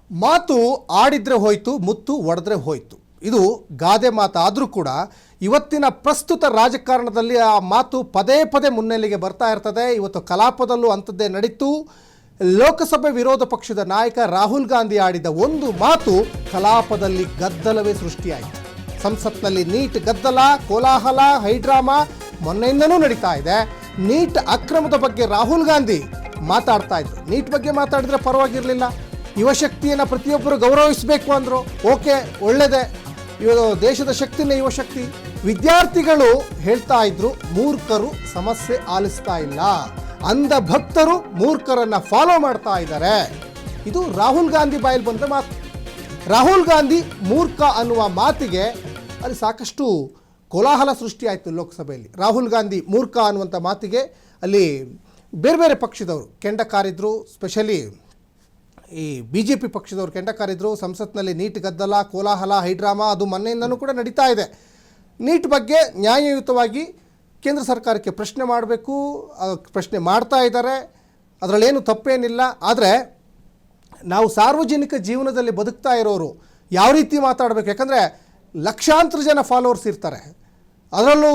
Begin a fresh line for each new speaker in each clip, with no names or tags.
ಮಾತು ಆಡಿದ್ರೆ ಹೋಯ್ತು, ಮುತ್ತು ಒಡೆದ್ರೆ ಹೋಯ್ತು. ಇದು ಗಾದೆ ಮಾತಾದರೂ ಕೂಡ ಇವತ್ತಿನ ಪ್ರಸ್ತುತ ರಾಜಕಾರಣದಲ್ಲಿ ಆ ಮಾತು ಪದೇ ಪದೇ ಮುನ್ನೆಲೆಗೆ ಬರ್ತಾ ಇರ್ತದೆ. ಇವತ್ತು ಕಲಾಪದಲ್ಲೂ ಅಂಥದ್ದೇ ನಡೀತು. ಲೋಕಸಭೆ ವಿರೋಧ ಪಕ್ಷದ ನಾಯಕ ರಾಹುಲ್ ಗಾಂಧಿ ಆಡಿದ ಒಂದು ಮಾತು ಕಲಾಪದಲ್ಲಿ ಗದ್ದಲವೇ ಸೃಷ್ಟಿಯಾಯಿತು. ಸಂಸತ್ನಲ್ಲಿ ನೀಟ್ ಗದ್ದಲ, ಕೋಲಾಹಲ, ಹೈಡ್ರಾಮಾ ಮೊನ್ನೆಯಿಂದನೂ ನಡೀತಾ ಇದೆ. ನೀಟ್ ಅಕ್ರಮದ ಬಗ್ಗೆ ರಾಹುಲ್ ಗಾಂಧಿ ಮಾತಾಡ್ತಾ ಇದ್ರು. ನೀಟ್ ಬಗ್ಗೆ ಮಾತಾಡಿದ್ರೆ ಪರವಾಗಿರಲಿಲ್ಲ, ಯುವಶಕ್ತಿಯನ್ನು ಪ್ರತಿಯೊಬ್ಬರು ಗೌರವಿಸಬೇಕು ಅಂದರು. ಓಕೆ, ಒಳ್ಳೆಯದೇ, ಇವರು ದೇಶದ ಶಕ್ತಿನೇ ಯುವಶಕ್ತಿ. ವಿದ್ಯಾರ್ಥಿಗಳು ಹೇಳ್ತಾ ಇದ್ರು, ಮೂರ್ಖರು ಸಮಸ್ಯೆ ಆಲಿಸ್ತಾ ಇಲ್ಲ, ಅಂಧ ಭಕ್ತರು ಮೂರ್ಖರನ್ನು ಫಾಲೋ ಮಾಡ್ತಾ ಇದ್ದಾರೆ. ಇದು ರಾಹುಲ್ ಗಾಂಧಿ ಬಾಯಲ್ಲಿ ಬಂದ ಮಾತು. ರಾಹುಲ್ ಗಾಂಧಿ ಮೂರ್ಖ ಅನ್ನುವ ಮಾತಿಗೆ ಅಲ್ಲಿ ಸಾಕಷ್ಟು ಕೋಲಾಹಲ ಸೃಷ್ಟಿಯಾಯಿತು ಲೋಕಸಭೆಯಲ್ಲಿ. ರಾಹುಲ್ ಗಾಂಧಿ ಮೂರ್ಖ ಅನ್ನುವಂಥ ಮಾತಿಗೆ ಅಲ್ಲಿ ಬೇರೆ ಬೇರೆ ಪಕ್ಷದವರು ಕೆಂಡ ಕಾರಿದ್ರು. ಸ್ಪೆಷಲಿ ಈ BJP ಪಕ್ಷದವರು ಕೆಂಡ ಕಾರಿದ್ರು. ಸಂಸತ್ನಲ್ಲಿ ನೀಟ್ ಗದ್ದಲ, ಕೋಲಾಹಲ, ಹೈಡ್ರಾಮಾ ಅದು ಮೊನ್ನೆಯಿಂದನೂ ಕೂಡ ನಡೀತಾ ಇದೆ. ನೀಟ್ ಬಗ್ಗೆ ನ್ಯಾಯಯುತವಾಗಿ ಕೇಂದ್ರ ಸರ್ಕಾರಕ್ಕೆ ಪ್ರಶ್ನೆ ಮಾಡಬೇಕು, ಪ್ರಶ್ನೆ ಮಾಡ್ತಾ ಇದ್ದಾರೆ, ಅದರಲ್ಲೇನು ತಪ್ಪೇನಿಲ್ಲ. ಆದರೆ ನಾವು ಸಾರ್ವಜನಿಕ ಜೀವನದಲ್ಲಿ ಬದುಕ್ತಾ ಇರೋರು ಯಾವ ರೀತಿ ಮಾತಾಡಬೇಕು? ಯಾಕಂದರೆ ಲಕ್ಷಾಂತರ ಜನ ಫಾಲೋವರ್ಸ್ ಇರ್ತಾರೆ. ಅದರಲ್ಲೂ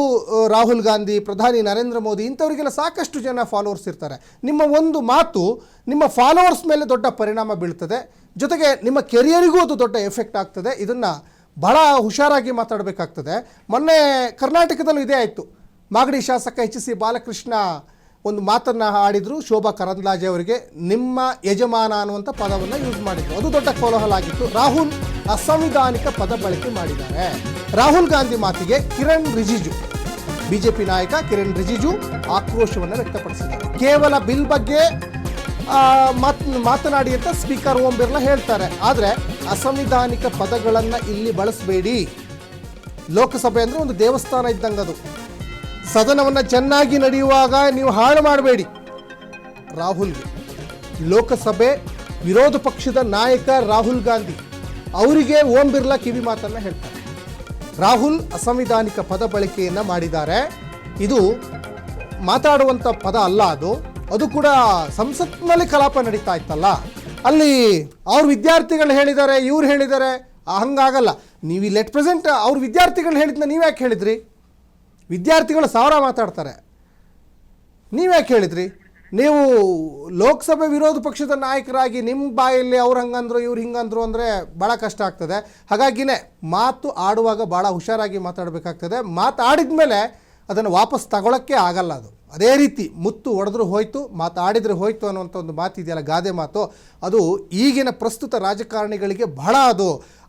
ರಾಹುಲ್ ಗಾಂಧಿ, ಪ್ರಧಾನಿ ನರೇಂದ್ರ ಮೋದಿ ಇಂಥವರಿಗೆಲ್ಲ ಸಾಕಷ್ಟು ಜನ ಫಾಲೋವರ್ಸ್ ಇರ್ತಾರೆ. ನಿಮ್ಮ ಒಂದು ಮಾತು ನಿಮ್ಮ ಫಾಲೋವರ್ಸ್ ಮೇಲೆ ದೊಡ್ಡ ಪರಿಣಾಮ ಬೀಳ್ತದೆ, ಜೊತೆಗೆ ನಿಮ್ಮ ಕೆರಿಯರಿಗೂ ಅದು ದೊಡ್ಡ ಎಫೆಕ್ಟ್ ಆಗ್ತದೆ. ಇದನ್ನು ಬಹಳ ಹುಷಾರಾಗಿ ಮಾತಾಡಬೇಕಾಗ್ತದೆ. ಮೊನ್ನೆ ಕರ್ನಾಟಕದಲ್ಲೂ ಇದೇ ಆಯಿತು. ಮಾಗಡಿ ಶಾಸಕ HC ಬಾಲಕೃಷ್ಣ ಒಂದು ಮಾತನ್ನು ಆಡಿದರು. ಶೋಭಾ ಕರಂದ್ಲಾಜೆ ಅವರಿಗೆ ನಿಮ್ಮ ಯಜಮಾನ ಅನ್ನುವಂಥ ಪದವನ್ನು ಯೂಸ್ ಮಾಡಿದರು. ಅದು ದೊಡ್ಡ ಕೋಲಾಹಲ ಆಗಿತ್ತು. ರಾಹುಲ್ ಅಸಂವಿಧಾನಿಕ ಪದ ಬಳಕೆ ಮಾಡಿದ್ದಾರೆ. ರಾಹುಲ್ ಗಾಂಧಿ ಮಾತಿಗೆ ಕಿರಣ್ ರಿಜಿಜು, BJP ನಾಯಕ ಕಿರಣ್ ರಿಜಿಜು ಆಕ್ರೋಶವನ್ನು ವ್ಯಕ್ತಪಡಿಸಿದ್ದಾರೆ. ಕೇವಲ ಬಿಲ್ ಬಗ್ಗೆ ಮಾತನಾಡಿ ಅಂತ ಸ್ಪೀಕರ್ ಓಂ ಬಿರ್ಲಾ ಹೇಳ್ತಾರೆ. ಆದರೆ ಅಸಂವಿಧಾನಿಕ ಪದಗಳನ್ನು ಇಲ್ಲಿ ಬಳಸಬೇಡಿ. ಲೋಕಸಭೆ ಅಂದರೆ ಒಂದು ದೇವಸ್ಥಾನ ಇದ್ದಂಗೆ, ಅದು ಸದನವನ್ನು ಚೆನ್ನಾಗಿ ನಡೆಯುವಾಗ ನೀವು ಹಾಳು ಮಾಡಬೇಡಿ. ರಾಹುಲ್ಗೆ ಲೋಕಸಭೆ ವಿರೋಧ ಪಕ್ಷದ ನಾಯಕ ರಾಹುಲ್ ಗಾಂಧಿ ಅವರಿಗೆ ಓಂ ಬಿರ್ಲಾ ಕಿವಿ ಮಾತನ್ನು ಹೇಳ್ತಾರೆ. ರಾಹುಲ್ ಅಸಂವಿಧಾನಿಕ ಪದ ಬಳಕೆಯನ್ನು ಮಾಡಿದ್ದಾರೆ. ಇದು ಮಾತಾಡುವಂಥ ಪದ ಅಲ್ಲ, ಅದು ಕೂಡ ಸಂಸತ್ನಲ್ಲಿ ಕಲಾಪ ನಡೀತಾ ಇತ್ತಲ್ಲ, ಅಲ್ಲಿ ಅವ್ರ ವಿದ್ಯಾರ್ಥಿಗಳು ಹೇಳಿದ್ದಾರೆ, ಇವ್ರು ಹೇಳಿದ್ದಾರೆ, ಹಂಗಾಗಲ್ಲ. ನೀವು ಇಲ್ಲಿ ಎಟ್ ಪ್ರೆಸೆಂಟ್ ಅವ್ರ ವಿದ್ಯಾರ್ಥಿಗಳು ಹೇಳಿದ್ನ ನೀವು ಯಾಕೆ ಹೇಳಿದ್ರಿ? ವಿದ್ಯಾರ್ಥಿಗಳು ಸಾವಿರ ಮಾತಾಡ್ತಾರೆ, ನೀವ್ಯಾಕೆ ಹೇಳಿದ್ರಿ? ನೀವು ಲೋಕಸಭೆ ವಿರೋಧ ಪಕ್ಷದ ನಾಯಕರಾಗಿ ನಿಮ್ಮ ಬಾಯಲ್ಲಿ ಅವ್ರು ಹಂಗಂದ್ರು ಇವ್ರು ಹಿಂಗಂದ್ರು ಅಂದರೆ ಭಾಳ ಕಷ್ಟ ಆಗ್ತದೆ. ಹಾಗಾಗಿನೇ ಮಾತು ಆಡುವಾಗ ಭಾಳ ಹುಷಾರಾಗಿ ಮಾತಾಡಬೇಕಾಗ್ತದೆ. ಮಾತಾಡಿದ ಮೇಲೆ ಅದನ್ನು ವಾಪಸ್ ತಗೊಳ್ಳೋಕ್ಕೆ ಆಗಲ್ಲ. ಅದು ಅದೇ ರೀತಿ ಮುತ್ತು ಒಡೆದ್ರೂ ಹೋಯ್ತು, ಮಾತಾಡಿದ್ರೆ ಹೋಯ್ತು ಅನ್ನುವಂಥ ಒಂದು ಮಾತಿದೆಯಲ್ಲ, ಗಾದೆ ಮಾತು, ಅದು ಈಗಿನ ಪ್ರಸ್ತುತ ರಾಜಕಾರಣಿಗಳಿಗೆ ಬಹಳ ಅದು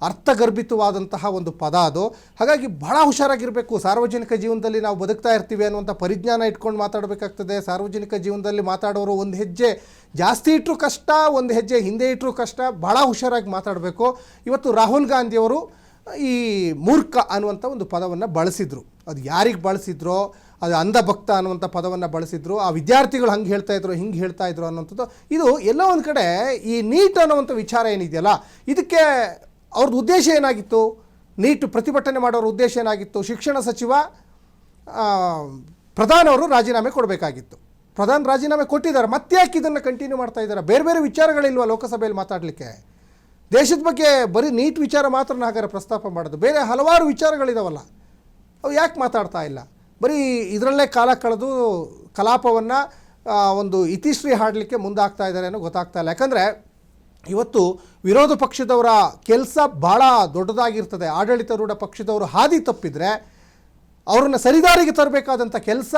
ಅರ್ಥಗರ್ಭಿತವಾದಂತಹ ಒಂದು ಪದ ಅದು. ಹಾಗಾಗಿ ಬಹಳ ಹುಷಾರಾಗಿರಬೇಕು. ಸಾರ್ವಜನಿಕ ಜೀವನದಲ್ಲಿ ನಾವು ಬದುಕ್ತಾ ಇರ್ತೀವಿ ಅನ್ನುವಂಥ ಪರಿಜ್ಞಾನ ಇಟ್ಕೊಂಡು ಮಾತಾಡಬೇಕಾಗ್ತದೆ. ಸಾರ್ವಜನಿಕ ಜೀವನದಲ್ಲಿ ಮಾತಾಡೋರು ಒಂದು ಹೆಜ್ಜೆ ಜಾಸ್ತಿ ಇಟ್ಟರೂ ಕಷ್ಟ, ಒಂದು ಹೆಜ್ಜೆ ಹಿಂದೆ ಇಟ್ಟರೂ ಕಷ್ಟ. ಬಹಳ ಹುಷಾರಾಗಿ ಮಾತಾಡಬೇಕು. ಇವತ್ತು ರಾಹುಲ್ ಗಾಂಧಿಯವರು ಈ ಮೂರ್ಖ ಅನ್ನುವಂಥ ಒಂದು ಪದವನ್ನು ಬಳಸಿದರು. ಅದು ಯಾರಿಗೆ ಬಳಸಿದ್ರೋ, ಅದು ಅಂಧಭಕ್ತ ಅನ್ನುವಂಥ ಪದವನ್ನು ಬಳಸಿದ್ರು. ಆ ವಿದ್ಯಾರ್ಥಿಗಳು ಹಂಗೆ ಹೇಳ್ತಾ ಇದ್ರು, ಹಿಂಗೆ ಹೇಳ್ತಾ ಇದ್ರು ಅನ್ನೋಂಥದ್ದು. ಇದು ಎಲ್ಲೋ ಒಂದು ಕಡೆ ಈ ನೀಟ್ ಅನ್ನುವಂಥ ವಿಚಾರ ಏನಿದೆಯಲ್ಲ, ಇದಕ್ಕೆ ಅವ್ರದ್ದು ಉದ್ದೇಶ ಏನಾಗಿತ್ತು? ನೀಟ್ ಪ್ರತಿಭಟನೆ ಮಾಡೋರ ಉದ್ದೇಶ ಏನಾಗಿತ್ತು? ಶಿಕ್ಷಣ ಸಚಿವ ಪ್ರಧಾನ್ ಅವರು ರಾಜೀನಾಮೆ ಕೊಡಬೇಕಾಗಿತ್ತು. ಪ್ರಧಾನ್ ರಾಜೀನಾಮೆ ಕೊಟ್ಟಿದ್ದಾರೆ. ಮತ್ತೆ ಯಾಕೆ ಇದನ್ನು ಕಂಟಿನ್ಯೂ ಮಾಡ್ತಾ ಇದ್ದಾರೆ? ಬೇರೆ ಬೇರೆ ವಿಚಾರಗಳಿಲ್ವ ಲೋಕಸಭೆಯಲ್ಲಿ ಮಾತಾಡಲಿಕ್ಕೆ? ದೇಶದ ಬಗ್ಗೆ ಬರೀ ನೀಟ್ ವಿಚಾರ ಮಾತ್ರ ಹಾಗಾದ್ರೆ ಪ್ರಸ್ತಾಪ ಮಾಡೋದು, ಬೇರೆ ಹಲವಾರು ವಿಚಾರಗಳಿದಾವಲ್ಲ, ಅವು ಯಾಕೆ ಮಾತಾಡ್ತಾ ಇಲ್ಲ? ಬರೀ ಇದರಲ್ಲೇ ಕಾಲ ಕಳೆದು ಕಲಾಪವನ್ನು ಒಂದು ಇತಿಶ್ರೀ ಹಾಡಲಿಕ್ಕೆ ಮುಂದಾಗ್ತಾ ಇದ್ದಾರೆ ಅನ್ನೋ ಗೊತ್ತಾಗ್ತಾ ಇಲ್ಲ. ಯಾಕಂದರೆ ಇವತ್ತು ವಿರೋಧ ಪಕ್ಷದವರ ಕೆಲಸ ಭಾಳ ದೊಡ್ಡದಾಗಿರ್ತದೆ. ಆಡಳಿತಾರೂಢ ಪಕ್ಷದವರು ಹಾದಿ ತಪ್ಪಿದರೆ ಅವರನ್ನು ಸರಿದಾರಿಗೆ ತರಬೇಕಾದಂಥ ಕೆಲಸ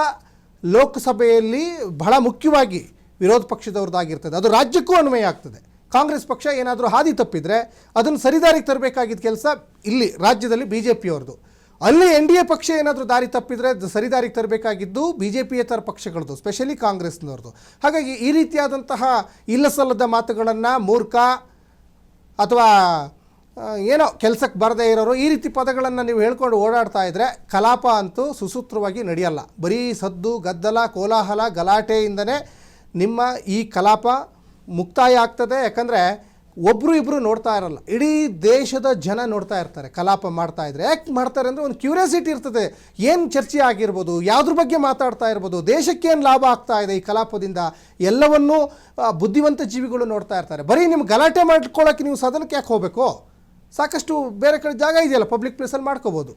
ಲೋಕಸಭೆಯಲ್ಲಿ ಬಹಳ ಮುಖ್ಯವಾಗಿ ವಿರೋಧ ಪಕ್ಷದವ್ರದ್ದಾಗಿರ್ತದೆ. ಅದು ರಾಜ್ಯಕ್ಕೂ ಅನ್ವಯ ಆಗ್ತದೆ. ಕಾಂಗ್ರೆಸ್ ಪಕ್ಷ ಏನಾದರೂ ಹಾದಿ ತಪ್ಪಿದರೆ ಅದನ್ನು ಸರಿದಾರಿಗೆ ತರಬೇಕಾಗಿದ್ದ ಕೆಲಸ ಇಲ್ಲಿ ರಾಜ್ಯದಲ್ಲಿ BJPಯವ್ರದ್ದು. ಅಲ್ಲಿ NDA ಪಕ್ಷ ಏನಾದರೂ ದಾರಿ ತಪ್ಪಿದರೆ ಸರಿದಾರಿಗೆ ತರಬೇಕಾಗಿದ್ದು BJPಯೇತರ ಪಕ್ಷಗಳದ್ದು, ಸ್ಪೆಷಲಿ ಕಾಂಗ್ರೆಸ್ನವ್ರದ್ದು. ಹಾಗಾಗಿ ಈ ರೀತಿಯಾದಂತಹ ಇಲ್ಲಸಲ್ಲದ ಮಾತುಗಳನ್ನು ಮೂರ್ಖ ಅಥವಾ ಏನೋ ಕೆಲಸಕ್ಕೆ ಬರದೇ ಇರೋರು ಈ ರೀತಿ ಪದಗಳನ್ನು ನೀವು ಹೇಳ್ಕೊಂಡು ಓಡಾಡ್ತಾ ಇದ್ದರೆ ಕಲಾಪ ಅಂತೂ ಸುಸೂತ್ರವಾಗಿ ನಡೆಯಲ್ಲ. ಬರೀ ಸದ್ದು, ಗದ್ದಲ, ಕೋಲಾಹಲ, ಗಲಾಟೆಯಿಂದನೇ ನಿಮ್ಮ ಈ ಕಲಾಪ ಮುಕ್ತಾಯ ಆಗ್ತದೆ. ಯಾಕಂದರೆ ಒಬ್ಬರು ಇಬ್ಬರು ನೋಡ್ತಾ ಇರಲ್ಲ, ಇಡೀ ದೇಶದ ಜನ ನೋಡ್ತಾ ಇರ್ತಾರೆ ಕಲಾಪ ಮಾಡ್ತಾ ಇದ್ರೆ. ಯಾಕೆ ಮಾಡ್ತಾರೆ ಅಂದರೆ ಒಂದು ಕ್ಯೂರಿಯಾಸಿಟಿ ಇರ್ತದೆ, ಏನು ಚರ್ಚೆ ಆಗಿರ್ಬೋದು, ಯಾವುದ್ರ ಬಗ್ಗೆ ಮಾತಾಡ್ತಾ ಇರ್ಬೋದು, ದೇಶಕ್ಕೇನು ಲಾಭ ಆಗ್ತಾ ಇದೆ ಈ ಕಲಾಪದಿಂದ, ಎಲ್ಲವನ್ನೂ ಬುದ್ಧಿವಂತ ಜೀವಿಗಳು ನೋಡ್ತಾ ಇರ್ತಾರೆ. ಬರೀ ನಿಮ್ಗೆ ಗಲಾಟೆ ಮಾಡ್ಕೊಳ್ಳೋಕ್ಕೆ ನೀವು ಸದನಕ್ಕೆ ಯಾಕೆ ಹೋಗಬೇಕು? ಸಾಕಷ್ಟು ಬೇರೆ ಕಡೆ ಜಾಗ ಇದೆಯಲ್ಲ, ಪಬ್ಲಿಕ್ ಪ್ಲೇಸಲ್ಲಿ ಮಾಡ್ಕೋಬೋದು.